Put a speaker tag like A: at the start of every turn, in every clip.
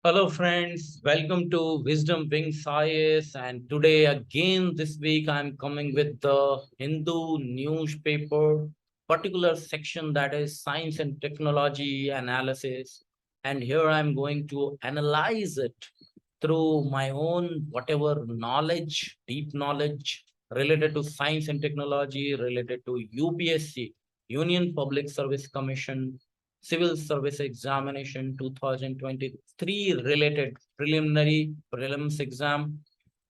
A: Hello, friends. Welcome to Wisdom Wings IAS. And today, again, this week, I'm coming with the Hindu newspaper, particular section that is science and technology analysis. And here I'm going to analyze it through my own whatever knowledge, deep knowledge related to science and technology, related to UPSC, Union Public Service Commission, Civil Service Examination 2023 related prelims exam,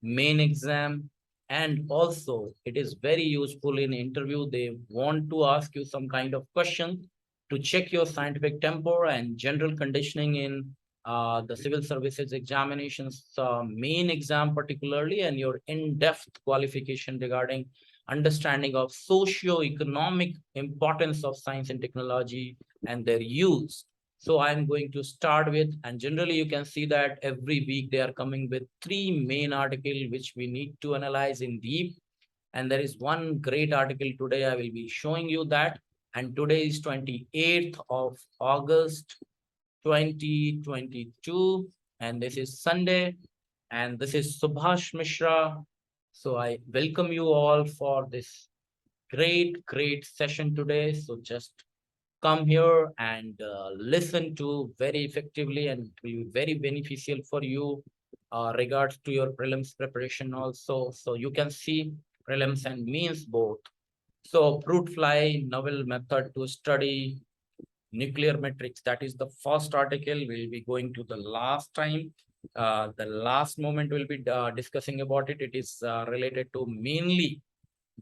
A: main exam, and also it is very useful in interview. They want to ask you some kind of question to check your scientific temper and general conditioning in the civil services examinations main exam particularly, and your in-depth qualification regarding understanding of socio-economic importance of science and technology and their use. So I'm going to start with, and generally you can see that every week they are coming with three main articles which we need to analyze in deep. And there is one great article today I will be showing you that. And today is 28th of August 2022, and this is Sunday, and this is Subhash Mishra. So I welcome you all for this great session today. So just come here and listen to very effectively, and it will be very beneficial for you regards to your prelims preparation also. So you can see prelims and means both. So fruit fly novel method to study nuclear metrics. That is the first article. We'll be going to the last time. The last moment we'll be discussing about it. It is related to mainly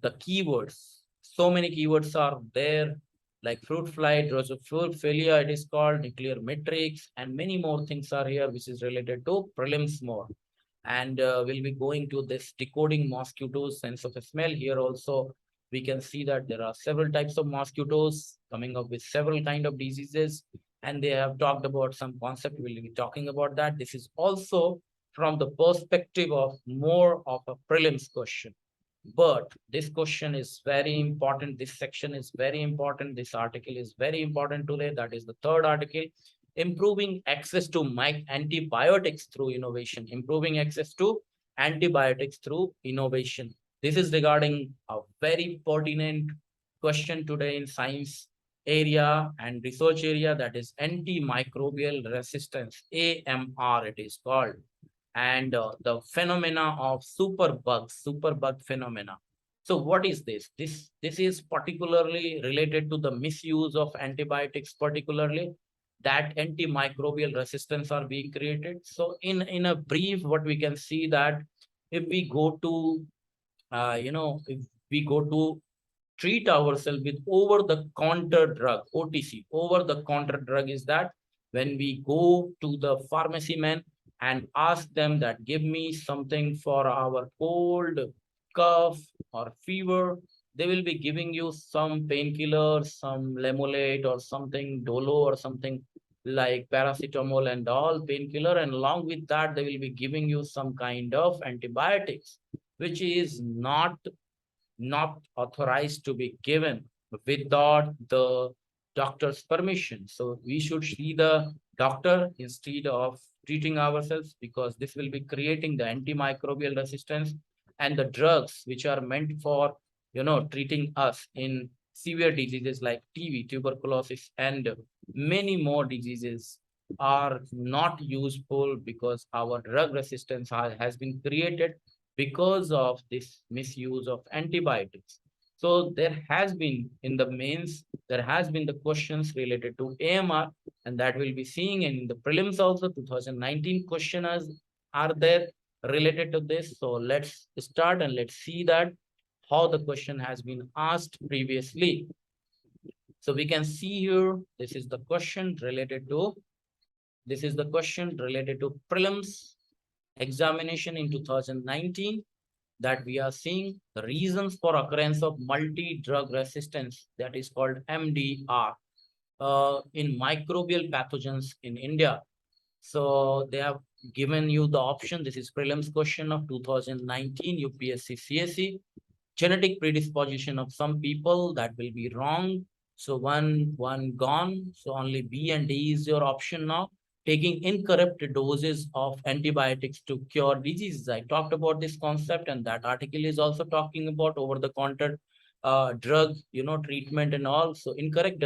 A: the keywords. So many keywords are there, like fruit fly, Drosophila failure, it is called nuclear metrics, and many more things are here, which is related to prelims more. And we'll be going to this decoding mosquitoes, sense of smell. Here also, we can see that there are several types of mosquitoes coming up with several kind of diseases, and they have talked about some concept. We'll be talking about that. This is also from the perspective of more of a prelims question. But this question is very important. This section is very important. This article is very important today. That is the third article. Improving access to antibiotics through innovation. Improving access to antibiotics through innovation. This is regarding a very pertinent question today in science area and research area, that is antimicrobial resistance, AMR it is called, and the phenomena of superbug phenomena. So what is this? This is particularly related to the misuse of antibiotics, particularly that antimicrobial resistance are being created. So in a brief, what we can see that if we go to if we go to treat ourselves with over the counter drug, OTC, over the counter drug, is that when we go to the pharmacy man and ask them that give me something for our cold, cough, or fever, they will be giving you some painkiller, some lemolate or something, dolo or something like paracetamol and all painkiller, and along with that they will be giving you some kind of antibiotics which is not authorized to be given without the doctor's permission. So we should see the doctor instead of treating ourselves, because this will be creating the antimicrobial resistance, and the drugs which are meant for treating us in severe diseases like TB, tuberculosis, and many more diseases are not useful, because our drug resistance has been created because of this misuse of antibiotics. So there has been in the mains, there has been the questions related to AMR, and that we'll be seeing in the prelims also. 2019 questioners are there related to this. So let's start and let's see that how the question has been asked previously. So we can see here, this is the question related to prelims examination in 2019, that we are seeing the reasons for occurrence of multi-drug resistance, that is called MDR, in microbial pathogens in India. So they have given you the option. This is prelims question of 2019 UPSC CSE. Genetic predisposition of some people, that will be wrong. So one gone. So only B and D is your option now. taking incorrect doses of antibiotics to cure diseases. I talked about this concept, and that article is also talking about over-the-counter drug, treatment and all. So incorrect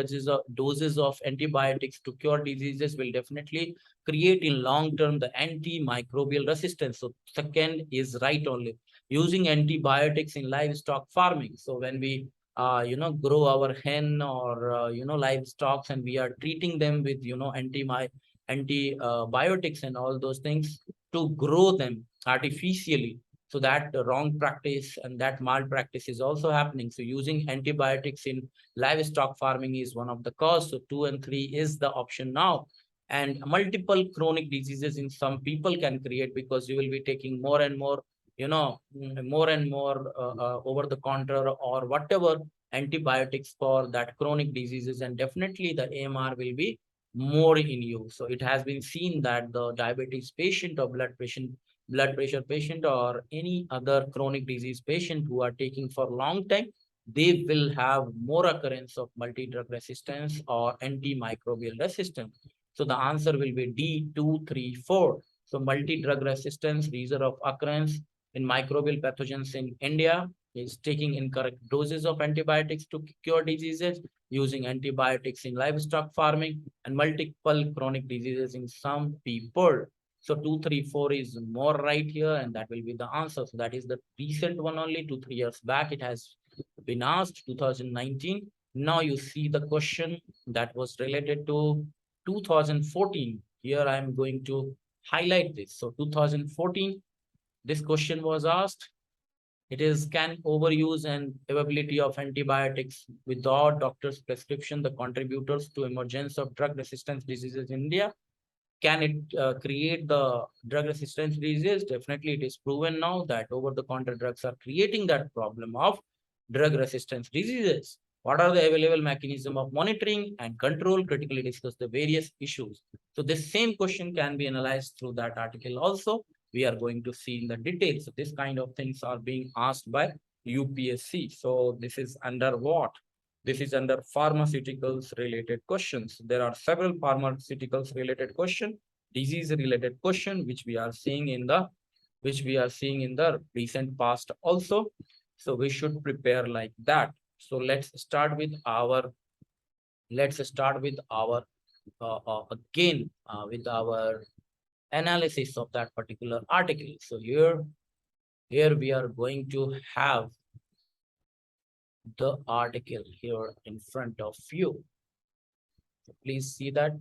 A: doses of antibiotics to cure diseases will definitely create in long term the antimicrobial resistance. So second is right only. Using antibiotics in livestock farming. So when we grow our hen or livestock, and we are treating them with antibiotics and all those things to grow them artificially, so that the wrong practice and that malpractice is also happening. So using antibiotics in livestock farming is one of the cause. So 2 and 3 is the option now. And multiple chronic diseases in some people can create, because you will be taking more and more, more and more over the counter or whatever antibiotics for that chronic diseases, and definitely the AMR will be more in you. So it has been seen that the diabetes patient or blood pressure patient or any other chronic disease patient who are taking for long time, they will have more occurrence of multi-drug resistance or antimicrobial resistance. So the answer will be D, 2, 3, 4. So multi-drug resistance, reason of occurrence in microbial pathogens in India is taking incorrect doses of antibiotics to cure diseases, using antibiotics in livestock farming, and multiple chronic diseases in some people. So 2, 3, 4 is more right here, and that will be the answer. So that is the recent one only, 2, 3 years back. It has been asked, 2019. Now you see the question that was related to 2014. Here I am going to highlight this. So 2014, this question was asked. It is, can overuse and availability of antibiotics without doctor's prescription the contributors to emergence of drug resistance diseases in India? Can it create the drug resistance disease? Definitely, it is proven now that over-the-counter drugs are creating that problem of drug resistance diseases. What are the available mechanism of monitoring and control? Critically discuss the various issues. So this same question can be analyzed through that article also. We are going to see in the details. So this kind of things are being asked by UPSC. So this is under what? This is under pharmaceuticals related questions. There are several pharmaceuticals related question, disease related question, which we are seeing in the recent past also. So we should prepare like that. So let's start with our again with our analysis of that particular article. So here we are going to have the article here in front of you. So please see that.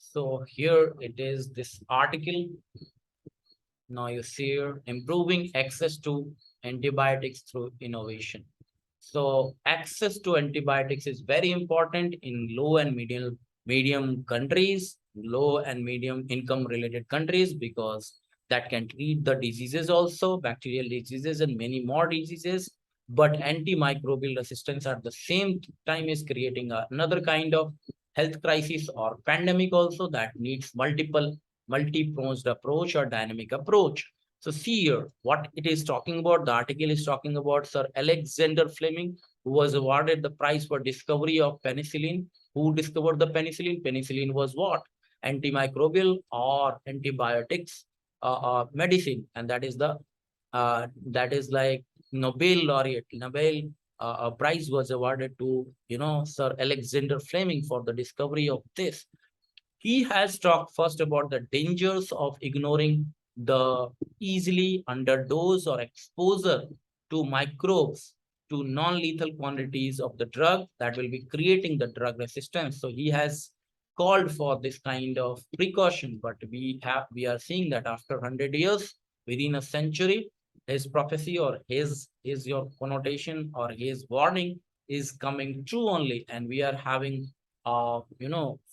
A: So here it is, this article. Now you see here, improving access to antibiotics through innovation. So access to antibiotics is very important in low and medium countries, low and medium income related countries, because that can treat the diseases also, bacterial diseases and many more diseases. But antimicrobial resistance at the same time is creating another kind of health crisis or pandemic also, that needs multi-pronged approach or dynamic approach. So see here, what it is talking about. The article is talking about Sir Alexander Fleming, who was awarded the prize for discovery of penicillin. Who discovered the penicillin? Penicillin was what? Antimicrobial or antibiotics medicine, and that is like Nobel laureate. Nobel prize was awarded to Sir Alexander Fleming for the discovery of this. He has talked first about the dangers of ignoring the easily underdose or exposure to microbes to non-lethal quantities of the drug that will be creating the drug resistance. So he has called for this kind of precaution, but we are seeing that after 100 years, within a century, his prophecy or his your connotation or his warning is coming true only, and we are having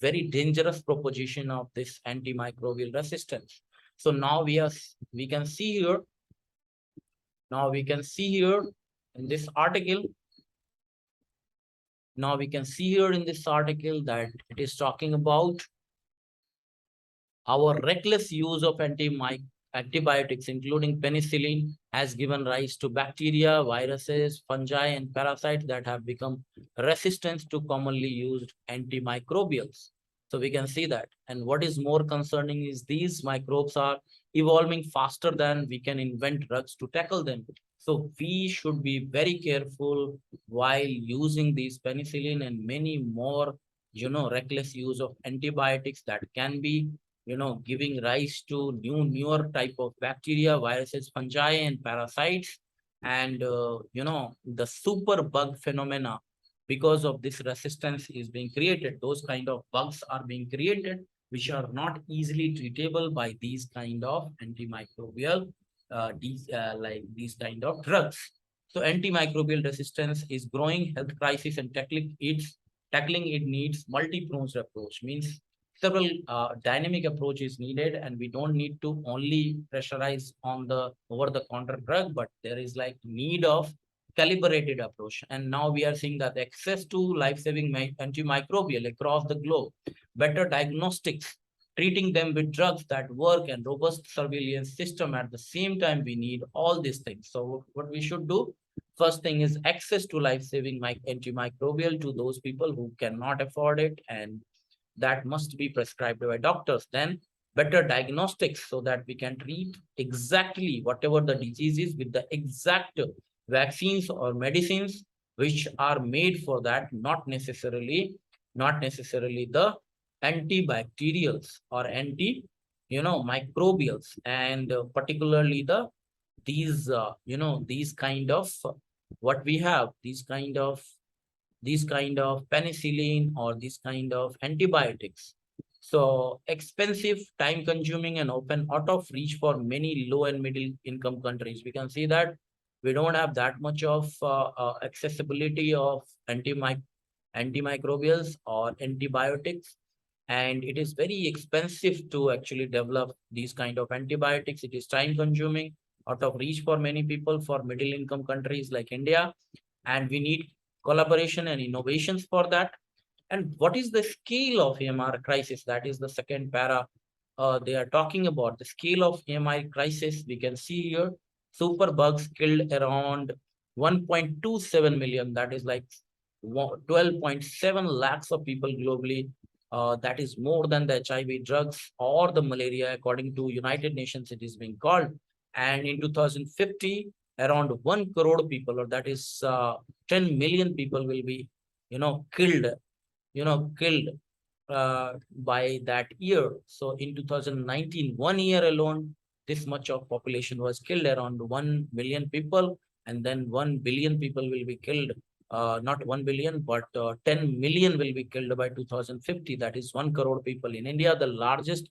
A: very dangerous proposition of this antimicrobial resistance. So now we can see here Now we can see here in this article, that it is talking about our reckless use of antibiotics, including penicillin, has given rise to bacteria, viruses, fungi, and parasites that have become resistant to commonly used antimicrobials. So we can see that. And what is more concerning is these microbes are evolving faster than we can invent drugs to tackle them. So we should be very careful while using these penicillin and many more, reckless use of antibiotics that can be, giving rise to newer type of bacteria, viruses, fungi, and parasites. And, the super bug phenomena, because of this resistance is being created. Those kind of bugs are being created, which are not easily treatable by these kind of antimicrobial, like these kind of drugs. So antimicrobial resistance is growing health crisis, and tackling it needs multi-pronged approach. Means several dynamic approach is needed, and we don't need to only pressurize on the over the counter drug, but there is like need of calibrated approach. And now we are seeing that access to life-saving antimicrobial across the globe, better diagnostics, treating them with drugs that work, and robust surveillance system. At the same time, we need all these things. So what we should do, first thing is access to life-saving antimicrobial to those people who cannot afford it, and that must be prescribed by doctors. Then better diagnostics, so that we can treat exactly whatever the disease is with the exact vaccines or medicines which are made for that, not necessarily the antibacterials or microbials. And particularly these kind of what we have these kind of penicillin or these kind of antibiotics. So expensive, time consuming, and often out of reach for many low and middle income countries. We can see that we don't have that much of accessibility of antimicrobials or antibiotics. And it is very expensive to actually develop these kind of antibiotics. It is time consuming, out of reach for many people, for middle income countries like India. And we need collaboration and innovations for that. And what is the scale of AMR crisis? That is the second para. They are talking about the scale of AMR crisis. We can see here, superbugs killed around 1.27 million. That is like 12.7 lakhs of people globally. That is more than the HIV drugs or the malaria, according to United Nations. It is being called. And in 2050, around 1 crore people, or that is 10 million people, will be, killed killed by that year. So in 2019, 1 year alone, this much of population was killed, around 1 million people, and then 1 billion people will be killed. Not 1 billion, but 10 million will be killed by 2050. That is 1 crore people. In India, the largest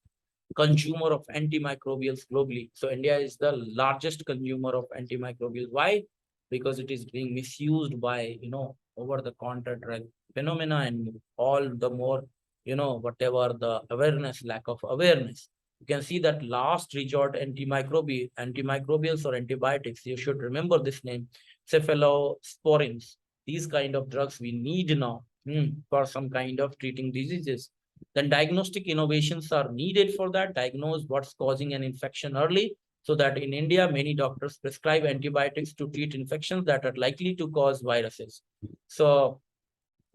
A: consumer of antimicrobials globally. So India is the largest consumer of antimicrobials. Why? Because it is being misused by, over the counter drug phenomena, and all the more, whatever the awareness, lack of awareness. You can see that last resort antimicrobials or antibiotics. You should remember this name, cephalosporins. These kind of drugs we need now for some kind of treating diseases. Then diagnostic innovations are needed for that. Diagnose what's causing an infection early, so that in India, many doctors prescribe antibiotics to treat infections that are likely to cause viruses. So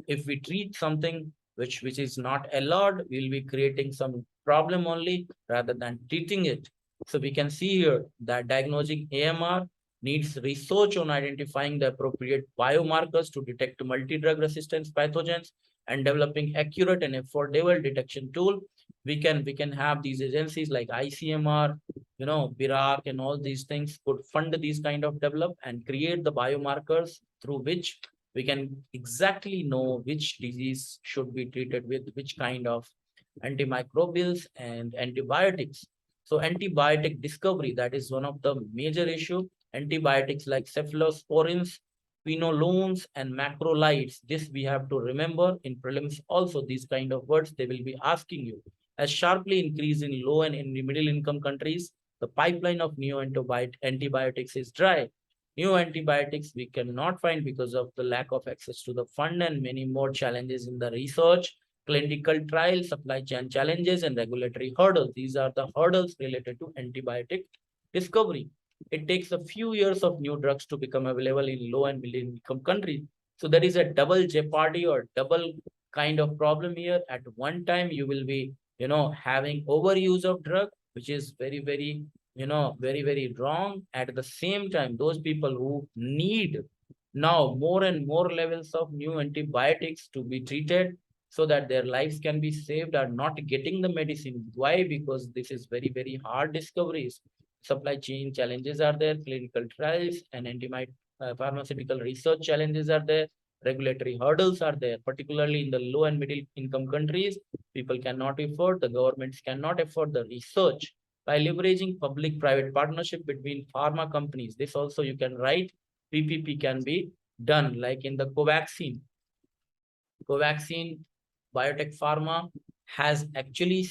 A: if we treat something which is not allowed, we'll be creating some problem only rather than treating it. So we can see here that diagnosing AMR needs research on identifying the appropriate biomarkers to detect multi-drug resistance pathogens, and developing accurate and affordable detection tool. We can have these agencies like ICMR, BIRAC, and all these things could fund these kind of develop and create the biomarkers through which we can exactly know which disease should be treated with which kind of antimicrobials and antibiotics. So antibiotic discovery, that is one of the major issue. Antibiotics like cephalosporins, quinolones, and macrolides. This we have to remember in prelims also. These kind of words they will be asking you. As sharply increase in low and in middle income countries, the pipeline of new antibiotics is dry. New antibiotics we cannot find because of the lack of access to the fund and many more challenges in the research, clinical trials, supply chain challenges, and regulatory hurdles. These are the hurdles related to antibiotic discovery. It takes a few years of new drugs to become available in low and middle income countries. So there is a double jeopardy or double kind of problem here. At one time, you will be, having overuse of drug, which is very, very, very, very wrong. At the same time, those people who need now more and more levels of new antibiotics to be treated so that their lives can be saved are not getting the medicine. Why? Because this is very, very hard discoveries. Supply chain challenges are there, clinical trials and pharmaceutical research challenges are there, regulatory hurdles are there, particularly in the low and middle income countries. People cannot afford, the governments cannot afford the research. By leveraging public-private partnership between pharma companies, this also you can write, PPP can be done, like in the Covaxin. Covaxin Biotech Pharma has actually,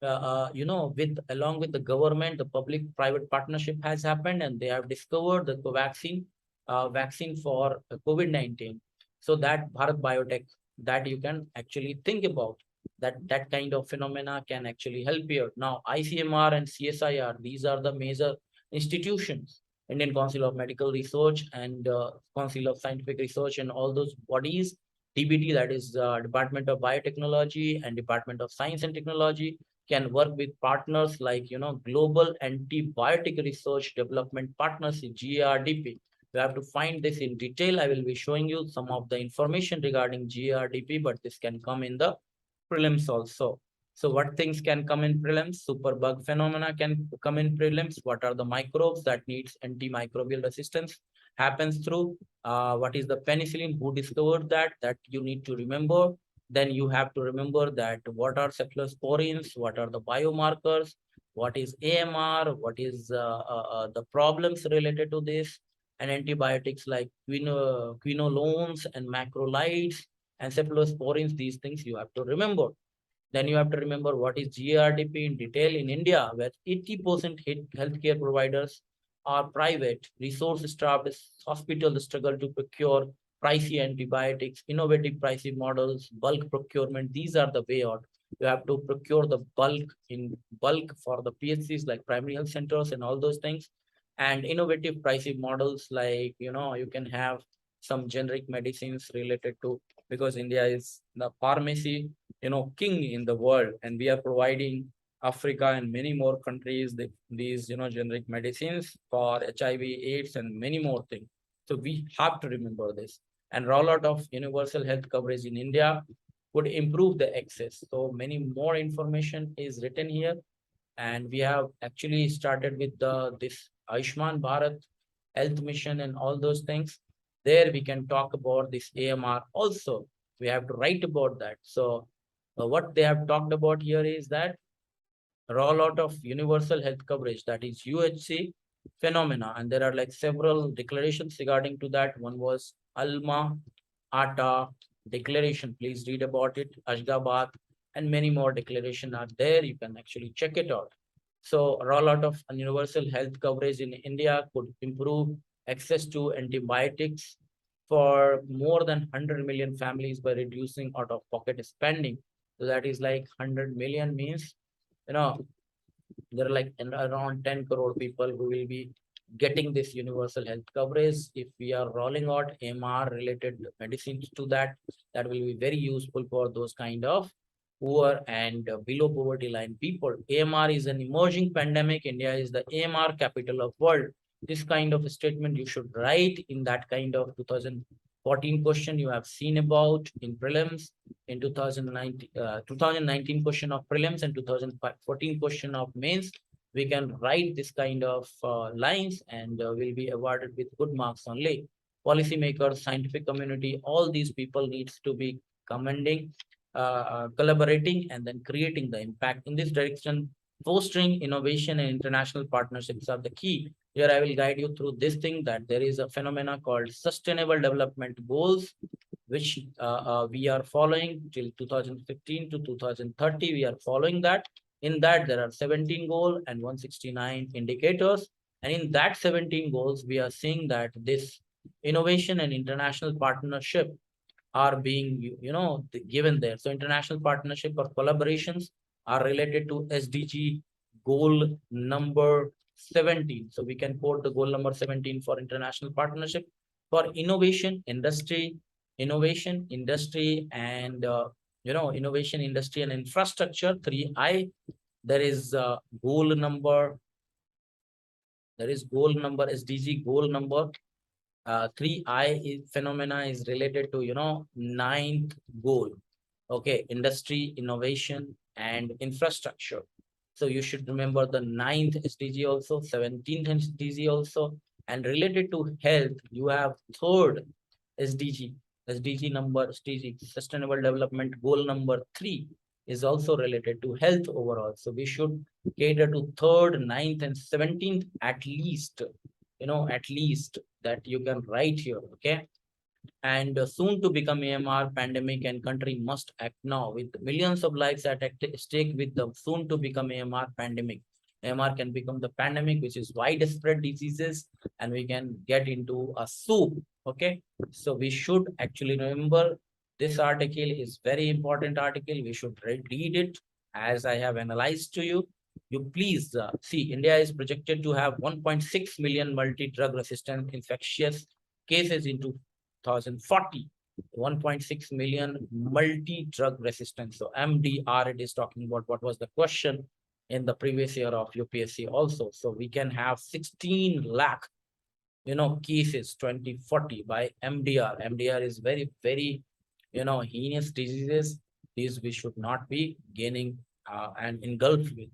A: with along with the government, the public-private partnership has happened, and they have discovered the Covaxin vaccine for COVID-19. So that Bharat Biotech, that you can actually think about, that kind of phenomena can actually help here. Now, ICMR and CSIR, these are the major institutions. Indian Council of Medical Research and Council of Scientific Research and all those bodies, DBT, that is Department of Biotechnology and Department of Science and Technology, can work with partners like, Global Antibiotic Research Development Partnership, GARDP. You have to find this in detail. I will be showing you some of the information regarding GARDP, but this can come in the prelims also. So what things can come in prelims? Superbug phenomena can come in prelims. What are the microbes that needs antimicrobial resistance happens through? What is the penicillin? Who discovered that? That you need to remember. Then you have to remember that what are cephalosporins? What are the biomarkers? What is AMR? What is the problems related to this? And antibiotics like quinolones and macrolides and cephalosporins, these things you have to remember. Then you have to remember what is GARDP in detail in India, where 80% healthcare providers are private, resource-starved hospitals struggle to procure pricey antibiotics, innovative pricing models, bulk procurement. These are the way out. You have to procure the bulk for the PHCs like primary health centers and all those things. And innovative pricing models like, you can have some generic medicines related to, because India is the pharmacy king in the world, and we are providing Africa and many more countries these generic medicines for HIV, AIDS, and many more things. So we have to remember this. And rollout of universal health coverage in India would improve the access. So many more information is written here, and we have actually started with this Ayushman Bharat health mission and all those things. There we can talk about this AMR also. We have to write about that. So what they have talked about here is that rollout of universal health coverage, that is UHC phenomena, and there are like several declarations regarding to that. One was Alma Ata declaration. Please read about it. Ashgabat and many more declarations are there. You can actually check it out. So rollout of universal health coverage in India could improve access to antibiotics for more than 100 million families by reducing out-of-pocket spending. So that is like 100 million means, you know, there are like around 10 crore people who will be getting this universal health coverage. If we are rolling out MR related medicines to that, that will be very useful for those kind of poor and below poverty line people. AMR is an emerging pandemic. India is the AMR capital of world. This kind of statement you should write in that kind of 2014 question you have seen about in prelims, in 2019 question of prelims and 2014 question of mains. We can write this kind of lines and will be awarded with good marks only. Policymakers, scientific community, all these people needs to be commending, collaborating, and then creating the impact in this direction. Fostering innovation and international partnerships are the key. Here I will guide you through this thing, that there is a phenomena called Sustainable Development Goals, which we are following till 2015 to 2030. We are following that. In that, there are 17 goals and 169 indicators. And in that 17 goals, we are seeing that this innovation and international partnership are being, given there. So international partnership or collaborations are related to SDG goal number 17. So we can quote the goal number 17 for international partnership for innovation, industry, and innovation, industry, and infrastructure. 3I. There is goal number SDG goal number 3I phenomena is related to, ninth goal. Okay, industry, innovation, and infrastructure. So you should remember the ninth SDG also, 17th SDG also, and related to health, you have third SDG, SDG Sustainable Development Goal number 3 is also related to health overall. So we should cater to third, ninth, and 17th at least, at least that you can write here. Okay, and soon to become AMR pandemic, and country must act now with millions of lives at stake with the soon to become AMR pandemic. AMR can become the pandemic, which is widespread diseases, and we can get into a soup. Okay, so we should actually remember this article is very important article. We should read it as I have analyzed to you. You please see, India is projected to have 1.6 million multi-drug resistant infectious cases in 2040, 1.6 million multi-drug resistance. So MDR, it is talking about what was the question in the previous year of UPSC also. So we can have 16 lakh, cases 2040 by MDR. MDR is very, very, heinous diseases. These we should not be gaining and engulfed with.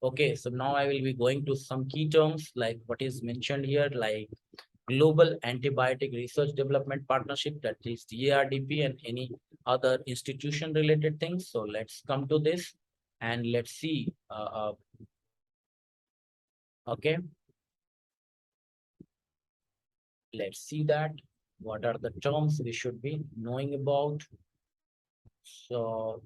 A: Okay, so now I will be going to some key terms like what is mentioned here, like Global Antibiotic Research Development Partnership, that is GARDP, and any other institution related things. So let's come to this and let's see. Okay, let's see that. What are the terms we should be knowing about? So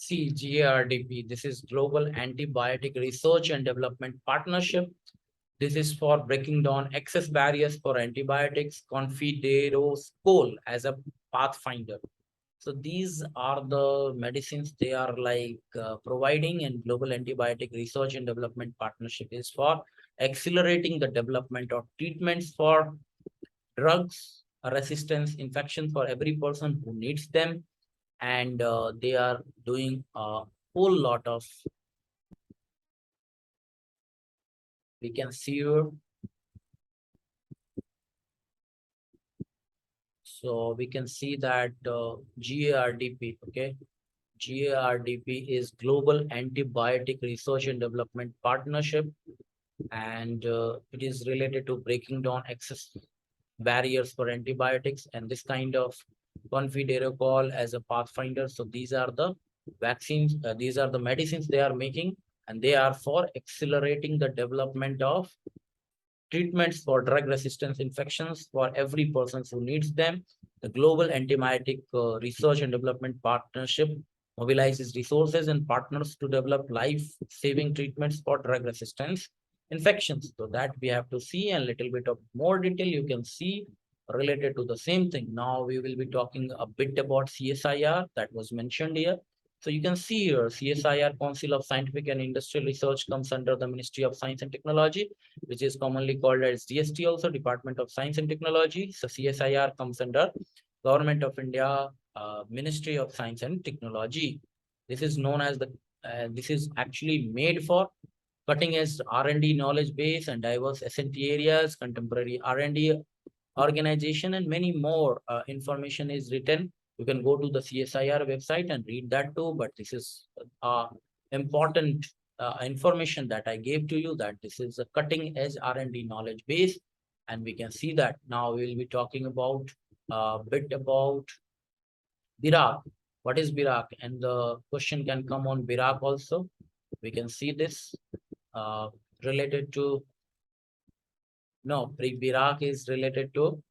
A: see GARDP, this is Global Antibiotic Research and Development Partnership. This is for breaking down access barriers for antibiotics, Confederoscol as a pathfinder. So these are the medicines they are like providing, and Global Antibiotic Research and Development Partnership is for accelerating the development of treatments for drugs resistance infection for every person who needs them. And they are doing a whole lot of, we can see here. So we can see that GARDP, okay, GARDP is Global Antibiotic Research and Development Partnership, and it is related to breaking down access barriers for antibiotics, and this kind of Confederocol as a pathfinder. So these are the vaccines, these are the medicines they are making, and they are for accelerating the development of treatments for drug resistance infections for every person who needs them. The Global Antibiotic Research and Development Partnership mobilizes resources and partners to develop life-saving treatments for drug resistance infections. So that we have to see, and a little bit of more detail you can see related to the same thing. Now we will be talking a bit about CSIR that was mentioned here. So you can see here, CSIR, Council of Scientific and Industrial Research, comes under the Ministry of Science and Technology, which is commonly called as DST also, Department of Science and Technology. So CSIR comes under Government of India, Ministry of Science and Technology. This is known as the, this is actually made for cutting edge R&D knowledge base and diverse SNT areas, contemporary R&D organization, and many more information is written. You can go to the CSIR website and read that too. But this is important information that I gave to you, that this is a cutting edge R&D knowledge base. And we can see that now we will be talking about a bit about BIRAC. What is BIRAC? And the question can come on BIRAC also. We can see this uh, related to, no, BIRAC is related to,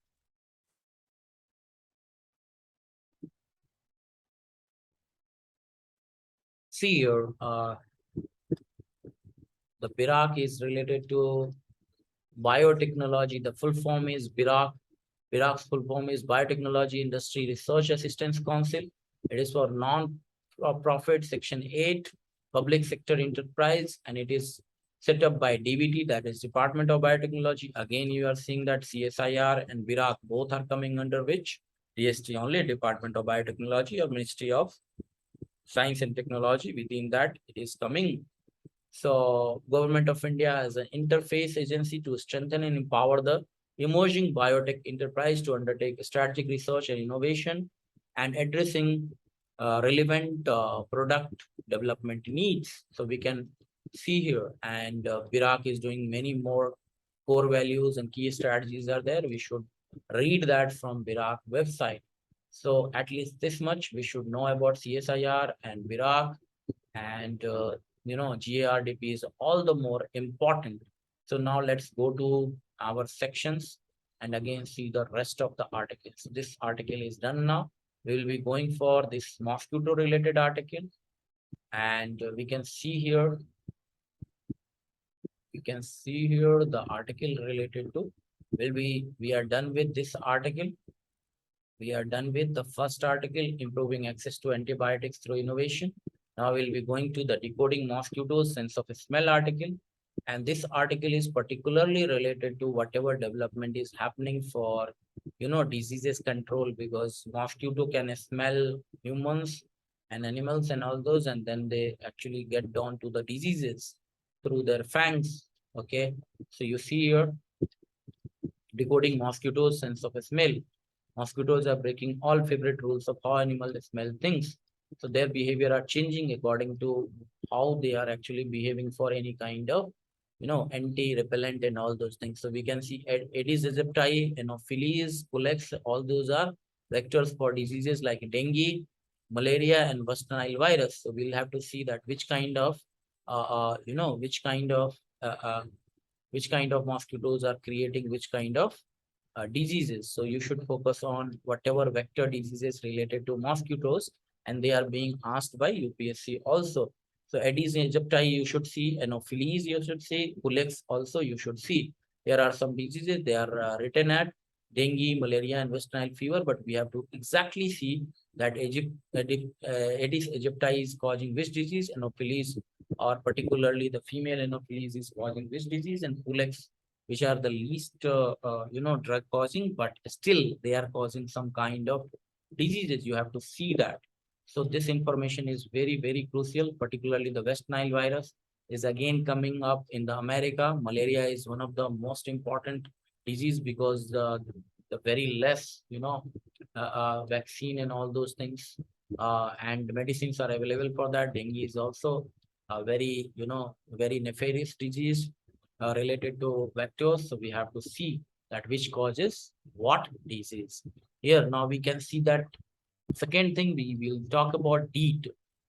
A: see here, the BIRAC is related to biotechnology. The full form is BIRAC. BIRAC's full form is Biotechnology Industry Research Assistance Council. It is for non-profit Section 8 public sector enterprise, and it is set up by DBT, that is Department of Biotechnology. Again, you are seeing that CSIR and BIRAC both are coming under which? DST only, Department of Biotechnology or Ministry of Science and Technology. Within that, it is coming. So Government of India has an interface agency to strengthen and empower the emerging biotech enterprise to undertake strategic research and innovation and addressing relevant product development needs. So we can see here, and BIRAC is doing many more core values and key strategies are there. We should read that from BIRAC website. So at least this much we should know about CSIR and BIRAC, and GARDP is all the more important. So now let's go to our sections and again see the rest of the articles. This article is done now. We will be going for this mosquito related article, and we can see here, the article related to, we are done with this article. We are done with the first article, improving access to antibiotics through innovation. Now we'll be going to the decoding mosquitoes sense of smell article. And this article is particularly related to whatever development is happening for, diseases control, because mosquito can smell humans and animals and all those, and then they actually get down to the diseases through their fangs. Okay. So you see here, decoding mosquitoes sense of smell. Mosquitoes are breaking all favorite rules of how animals smell things. So their behavior are changing according to how they are actually behaving for any kind of, anti-repellent and all those things. So we can see Aedes aegypti, Anopheles, Culex, all those are vectors for diseases like dengue, malaria, and West Nile virus. So we'll have to see that which kind of, uh, uh, which kind of mosquitoes are creating which kind of diseases. So you should focus on whatever vector diseases related to mosquitoes, and they are being asked by UPSC also. So Aedes aegypti you should see, Anopheles you should see, Culex also you should see. There are some diseases they are written at dengue, malaria, and West Nile fever, but we have to exactly see that Aedes aegypti is causing which disease, Anopheles, or particularly the female Anopheles is causing which disease, and Culex, which are the least drug causing, but still they are causing some kind of diseases. You have to see that. So this information is very, very crucial. Particularly the West Nile virus is again coming up in the America. Malaria is one of the most important disease because the very less vaccine and all those things and medicines are available for that. Dengue is also a very very nefarious disease related to vectors. So we have to see that which causes what disease. Here now we can see that second thing we will talk about DEET.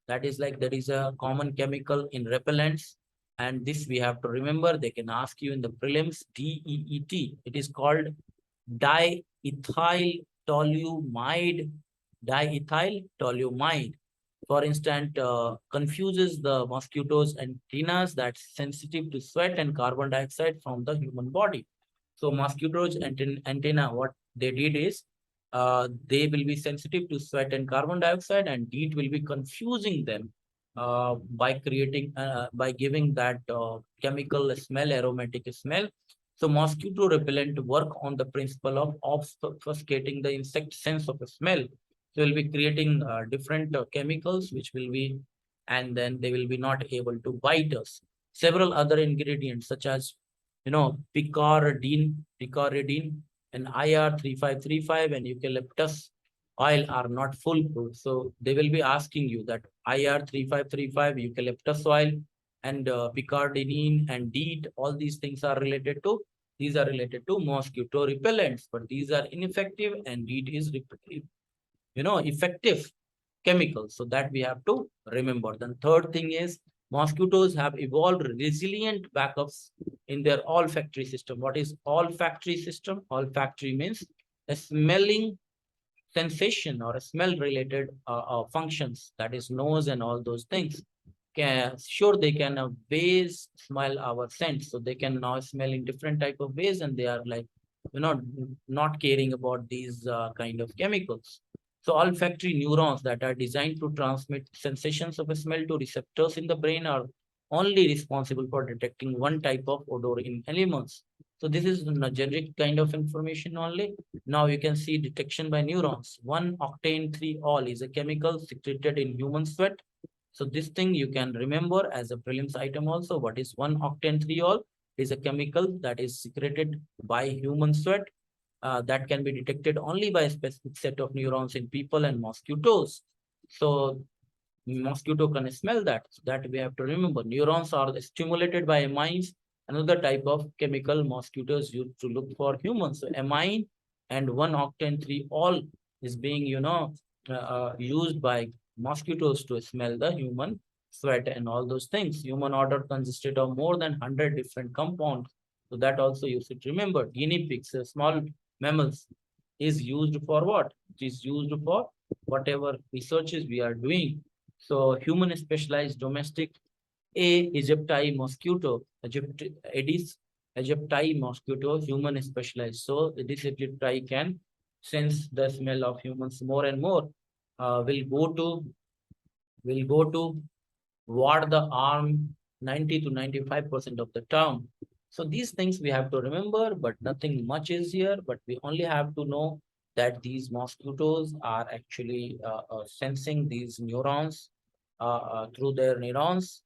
A: That is like there is a common chemical in repellents, and this we have to remember. They can ask you in the prelims DEET. It is called diethyl toluamide. Diethyl toluamide, for instance, confuses the mosquitoes' antennas that's sensitive to sweat and carbon dioxide from the human body. So mosquitoes antenna, what they did is they will be sensitive to sweat and carbon dioxide, and DEET will be confusing them by giving that chemical smell, aromatic smell. So mosquito repellent work on the principle of obfuscating the insect sense of smell. So we'll be creating different chemicals which will be, and then they will be not able to bite us. Several other ingredients such as, picaridine and IR 3535 and eucalyptus oil are not foolproof. So they will be asking you that IR 3535, eucalyptus oil, and picaridine and DEET, all these things are related to, these are related to mosquito repellents, but these are ineffective, and DEET is effective chemicals. So that we have to remember. Then third thing is mosquitoes have evolved resilient backups in their olfactory system. What is olfactory system? Olfactory means a smelling sensation or a smell related functions, that is nose and all those things. Sure, they can ways smell our scent, so they can now smell in different type of ways, and they are like not caring about these kind of chemicals. So olfactory neurons that are designed to transmit sensations of a smell to receptors in the brain are only responsible for detecting one type of odor in animals. So this is a generic kind of information only. Now you can see detection by neurons. 1-octane-3-ol is a chemical secreted in human sweat. So this thing you can remember as a prelims item also. What is 1-octane-3-ol? Is a chemical that is secreted by human sweat, that can be detected only by a specific set of neurons in people and mosquitoes. So mosquito can smell that. So that we have to remember. Neurons are stimulated by amines, another type of chemical mosquitoes use to look for humans. So amine and 1-octane-3-ol is being, used by mosquitoes to smell the human sweat and all those things. Human odor consisted of more than 100 different compounds. So that also you should remember. Guinea pigs, small mammals, is used for what? It is used for whatever researches we are doing. So human specialized domestic aegypti mosquito, Aedes aegypti mosquito, human specialized. So Aedes aegypti can sense the smell of humans more and more. Will go to ward the arm 90 to 95% of the time. So these things we have to remember, but nothing much is here. But we only have to know that these mosquitoes are actually sensing these neurons through their neurons,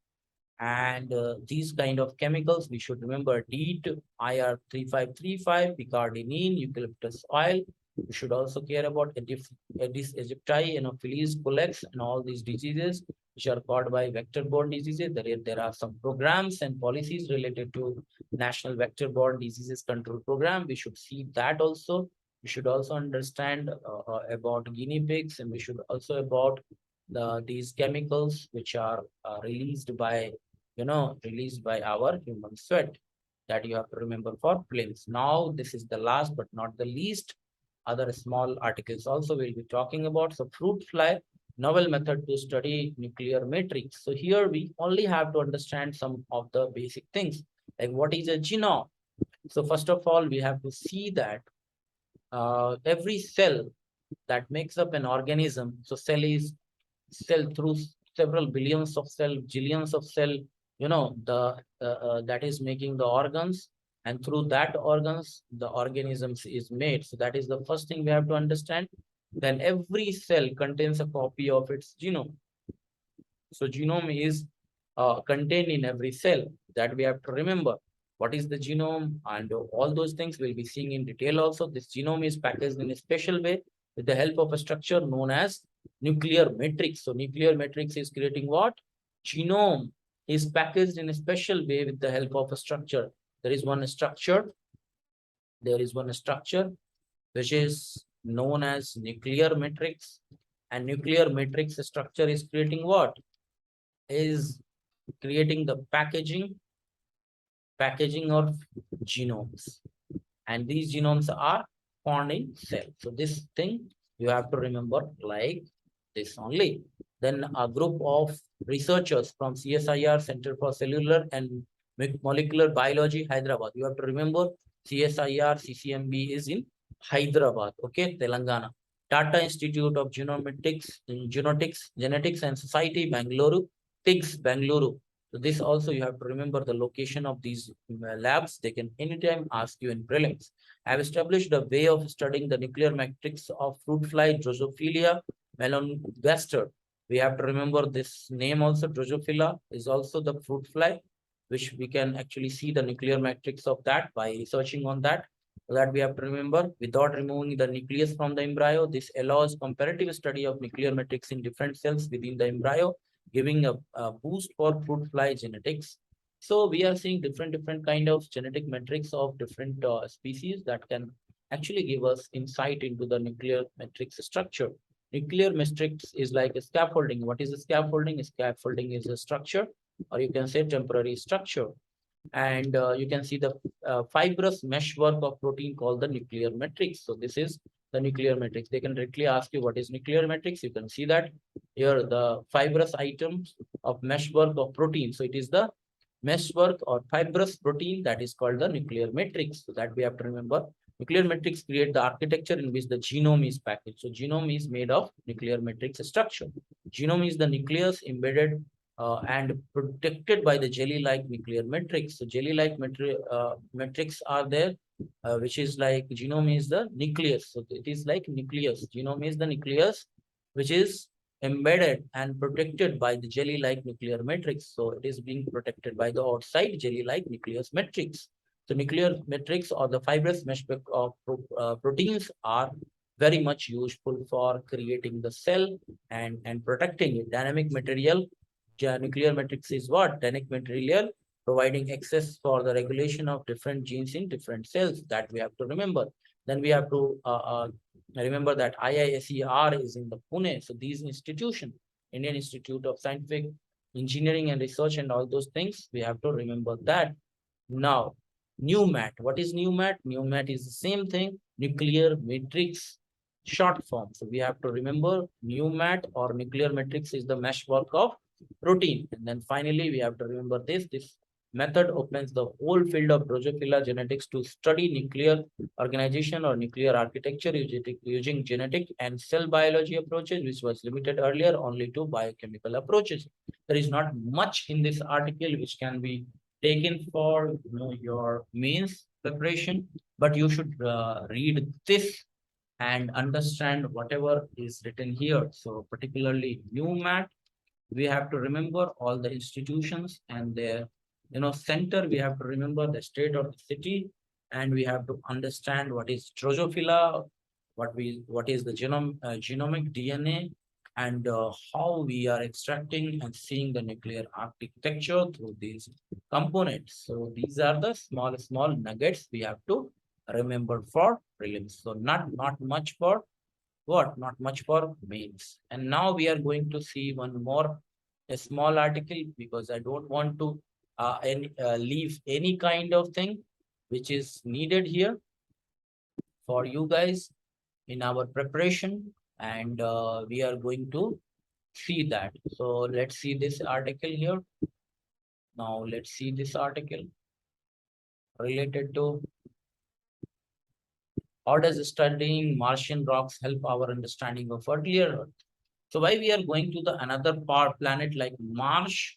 A: and these kind of chemicals, we should remember DEET, IR 3535, picaridine, eucalyptus oil. We should also care about Aedes aegypti, Anopheles colex, and all these diseases which are caused by vector-borne diseases. There are some programs and policies related to National Vector-Borne Diseases Control Program. We should see that also. We should also understand about guinea pigs, and we should also about these chemicals which are released by our human sweat, that you have to remember for planes. Now, this is the last but not the least. Other small articles also we'll be talking about. So fruit fly, novel method to study nuclear matrix. So here we only have to understand some of the basic things, like what is a genome. So first of all, we have to see that every cell that makes up an organism, so cell through several billions of cell, jillions of cell, that is making the organs, and through that organs the organisms is made. So that is the first thing we have to understand. Then every cell contains a copy of its genome. So genome is contained in every cell, that we have to remember. What is the genome, and all those things we'll be seeing in detail also. This genome is packaged in a special way with the help of a structure known as nuclear matrix. So nuclear matrix is creating what? Genome is packaged in a special way with the help of a structure. There is one structure which is known as nuclear matrix, and nuclear matrix structure is creating what? Is creating the packaging of genomes, and these genomes are found in cell. So this thing you have to remember like this only. Then a group of researchers from CSIR, Center for Cellular and Molecular Biology, Hyderabad. You have to remember CSIR, CCMB is in Hyderabad, okay, Telangana. Tata Institute of Genomics, Genetics and Society, Bangalore, TIGS, Bangalore. So this also you have to remember the location of these labs. They can anytime ask you in prelims. I have established a way of studying the nuclear matrix of fruit fly, Drosophila melanogaster. We have to remember this name also. Drosophila is also the fruit fly, which we can actually see the nuclear matrix of that by researching on that. that we have to remember, without removing the nucleus from the embryo. This allows comparative study of nuclear matrix in different cells within the embryo, giving a boost for fruit fly genetics. So we are seeing different kind of genetic matrix of different species that can actually give us insight into the nuclear matrix structure. Nuclear matrix is like a scaffolding. What is a scaffolding? A scaffolding is a structure, or you can say temporary structure, and you can see the fibrous meshwork of protein called the nuclear matrix. So this is the nuclear matrix. They can directly ask you what is nuclear matrix. You can see that here the fibrous items of meshwork of protein. So it is the meshwork or fibrous protein that is called the nuclear matrix. So that we have to remember. Nuclear matrix create the architecture in which the genome is packaged. So genome is made of nuclear matrix structure. Genome is the nucleus embedded and protected by the jelly-like nuclear matrix. So jelly-like matrix are there, which is like genome is the nucleus. So it is like nucleus. Genome is the nucleus, which is embedded and protected by the jelly-like nuclear matrix. So it is being protected by the outside jelly-like nucleus matrix. So nuclear matrix or the fibrous mesh of proteins are very much useful for creating the cell and protecting it. Dynamic material, nuclear matrix is what? Dynamic material providing access for the regulation of different genes in different cells, that we have to remember. Then we have to remember that IISER is in the Pune. So these institutions, Indian Institute of Scientific Engineering and Research and all those things, we have to remember that. Now, NUMAT. What is NUMAT? NUMAT is the same thing, nuclear matrix short form. So we have to remember NUMAT or nuclear matrix is the meshwork of protein. And then finally, we have to remember this. This method opens the whole field of Drosophila genetics to study nuclear organization or nuclear architecture using genetic and cell biology approaches, which was limited earlier only to biochemical approaches. There is not much in this article which can be taken for your mains preparation, but you should read this and understand whatever is written here. So particularly NUMAT, we have to remember all the institutions and their center. We have to remember the state or the city, and we have to understand what is Drosophila, what is the genomic DNA, and how we are extracting and seeing the nuclear architecture through these components. So these are the small nuggets we have to remember for prelims. So not much for what? Not much for mains. And now we are going to see one more, a small article, because I don't want to leave any kind of thing which is needed here for you guys in our preparation. And we are going to see that. So let's see this article here. Now let's see this article related to how does studying Martian rocks help our understanding of earlier Earth. So why we are going to the another planet like Mars,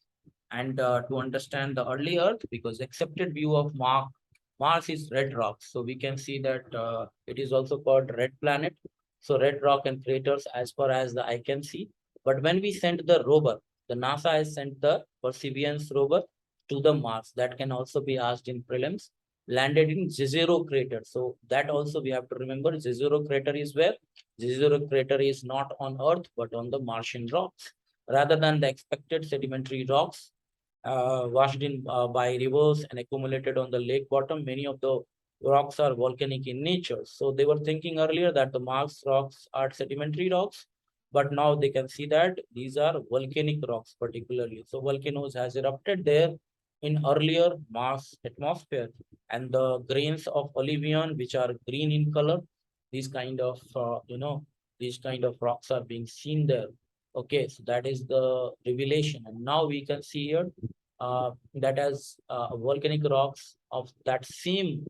A: and to understand the early Earth, because accepted view of Mars is red rocks. So we can see that it is also called red planet. So red rock and craters as far as the eye can see. But when we sent the rover, the NASA has sent the Perseverance rover to the Mars. That can also be asked in prelims. Landed in Jezero crater. So that also we have to remember. Jezero crater is where? Jezero crater is not on Earth, but on the Martian rocks. Rather than the expected sedimentary rocks washed in by rivers and accumulated on the lake bottom, many of the rocks are volcanic in nature. So they were thinking earlier that the Mars rocks are sedimentary rocks, but now they can see that these are volcanic rocks particularly. So volcanoes has erupted there in earlier Mars atmosphere, and the grains of olivine, which are green in color, these kind of these kind of rocks are being seen there. Okay, so that is the revelation, and now we can see here that as volcanic rocks of that same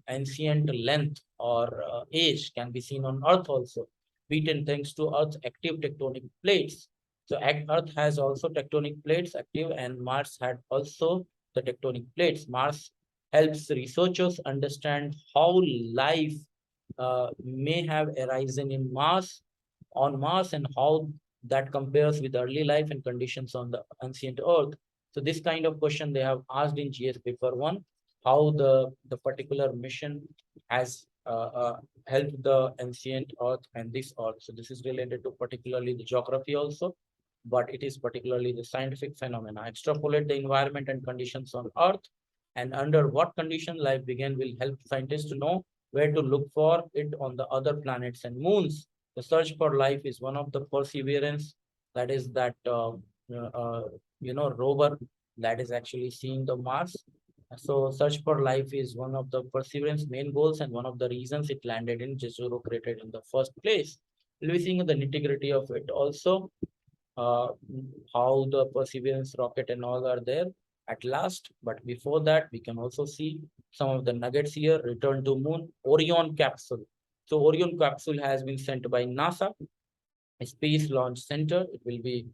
A: ancient length or age can be seen on Earth also, beaten thanks to Earth's active tectonic plates. So Earth has also tectonic plates active, and Mars had also the tectonic plates. Mars helps researchers understand how life may have arisen in Mars, on Mars, and how that compares with early life and conditions on the ancient Earth. So this kind of question they have asked in GS paper 1, how the particular mission has helped the ancient earth and this earth. So this is related to particularly the geography also, but it is particularly the scientific phenomena. Extrapolate the environment and conditions on earth, and under what condition life began will help scientists to know where to look for it on the other planets and moons. The search for life is one of the perseverance, that is that rover that is actually seeing the Mars. So search for life is one of the perseverance main goals and one of the reasons it landed in Jezero crater in the first place. We'll be seeing the nitty-gritty of it also, uh, how the perseverance rocket and all are there at last. But before that, we can also see some of the nuggets here. Return to moon, Orion capsule. So Orion capsule has been sent by NASA, Space Launch Center. It will be,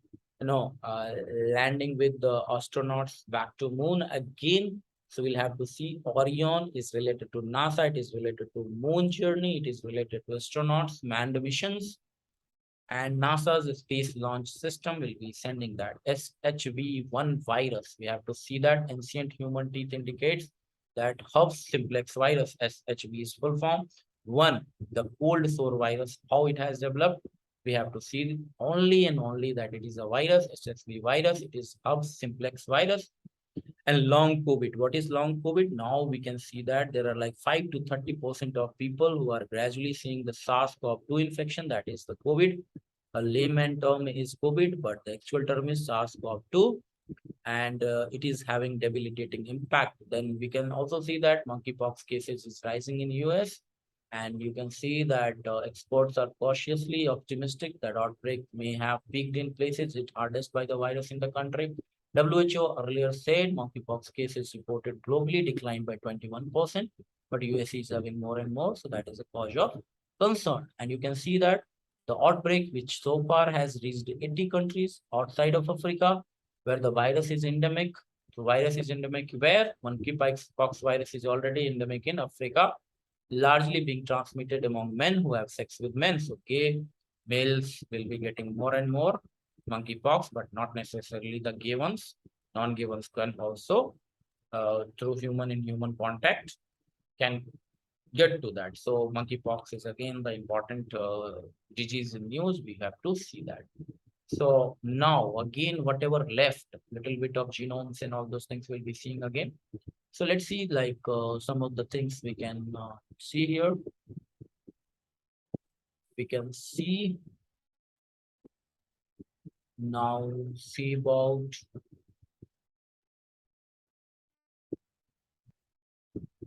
A: landing with the astronauts back to moon again. So we'll have to see Orion is related to NASA. It is related to moon journey. It is related to astronauts, manned missions. And NASA's Space Launch System will be sending that SHV1 virus. We have to see that ancient human teeth indicates that Herpes simplex virus, SHV is full form. One, the cold sore virus, how it has developed. We have to see only and only that it is a virus, SHV virus. It is Herpes simplex virus. And long COVID. What is long COVID? Now we can see that there are like 5 to 30% of people who are gradually seeing the SARS-CoV-2 infection, that is the COVID. A layman term is COVID, but the actual term is SARS-CoV-2, and it is having debilitating impact. Then we can also see that monkeypox cases is rising in US, and you can see that experts are cautiously optimistic that outbreak may have peaked in places hit hardest by the virus in the country. WHO earlier said monkeypox cases reported globally declined by 21%, but US is having more and more, so that is a cause of concern. And you can see that the outbreak, which so far has reached 80 countries outside of Africa, where the virus is endemic. So virus is endemic where monkeypox virus is already endemic in Africa, largely being transmitted among men who have sex with men. So gay males will be getting more and more monkeypox, but not necessarily the gay ones. Non-gay ones can also, through human in human contact, can get to that. So monkeypox is again the important disease in news. We have to see that. So now again, whatever left, little bit of genomes and all those things we'll be seeing again. So let's see like some of the things we can see here. We can see now, see about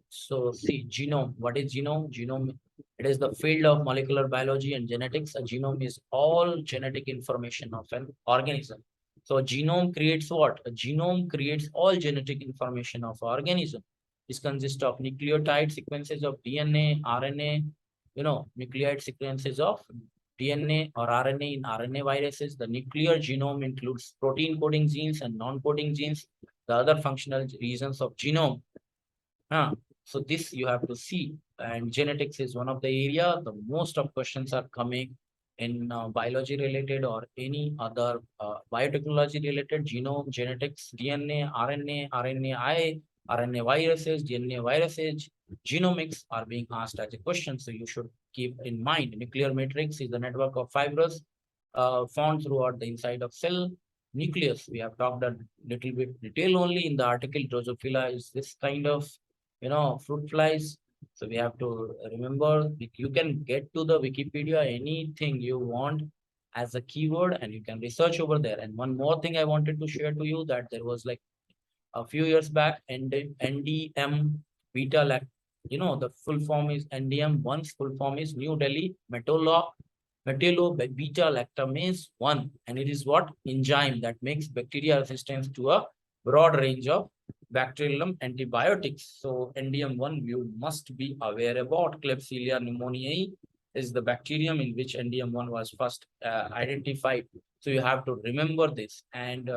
A: so see genome. What is genome? Genome, it is the field of molecular biology and genetics. A genome is all genetic information of an organism. So a genome creates what? A genome creates all genetic information of organism. This consists of nucleotide sequences of DNA, RNA, nucleotide sequences of DNA or RNA in RNA viruses. The nuclear genome includes protein coding genes and non-coding genes, the other functional regions of genome. So this you have to see, and genetics is one of the area. The most of questions are coming in biology related or any other biotechnology related, genome, genetics, DNA, RNA, RNAi, RNA viruses, DNA viruses, genomics are being asked as a question. So you should keep in mind, nuclear matrix is the network of fibers found throughout the inside of cell. Nucleus, we have talked a little bit detail only in the article. Drosophila is this kind of fruit flies. So we have to remember, you can get to the Wikipedia anything you want as a keyword and you can research over there. And one more thing I wanted to share to you, that there was like a few years back, NDM beta lact, the full form is NDM, one's full form is New Delhi metallo beta lactamase 1, and it is what enzyme that makes bacteria resistance to a broad range of bacterial antibiotics. So NDM1 you must be aware about. Klebsiella pneumoniae is the bacterium in which NDM1 was first identified. So you have to remember this. And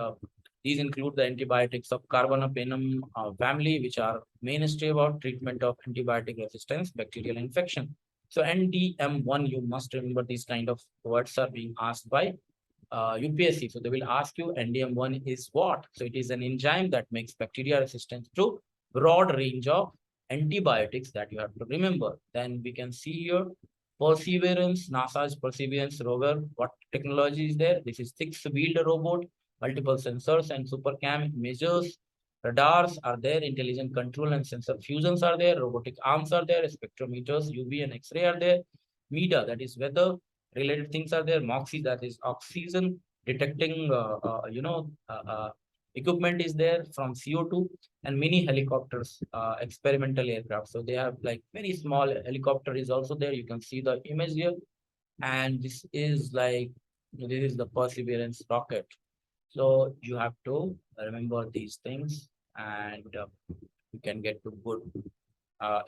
A: these include the antibiotics of carbapenem family, which are mainstay about treatment of antibiotic resistance bacterial infection. So NDM1, you must remember these kind of words are being asked by UPSC. So they will ask you NDM1 is what? So it is an enzyme that makes bacteria resistant to broad range of antibiotics that you have to remember. Then we can see here Perseverance, NASA's Perseverance rover. What technology is there? This is six-wheeled robot, multiple sensors and supercam measures. Radars are there, intelligent control and sensor fusions are there, robotic arms are there, spectrometers, UV and X-ray are there. MEDA, that is weather related things are there. MOXIE, that is oxygen detecting, equipment is there from CO2, and mini helicopters, experimental aircraft. So they have like very small helicopter is also there. You can see the image here, and this is the Perseverance rocket. So you have to remember these things, and you can get to good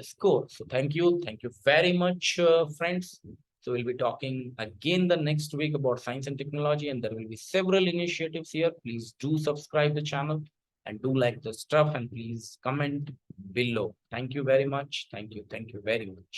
A: score. So thank you very much, friends. So we'll be talking again the next week about science and technology, and there will be several initiatives here. Please do subscribe the channel and do like the stuff, and please comment below. Thank you very much. Thank you very much.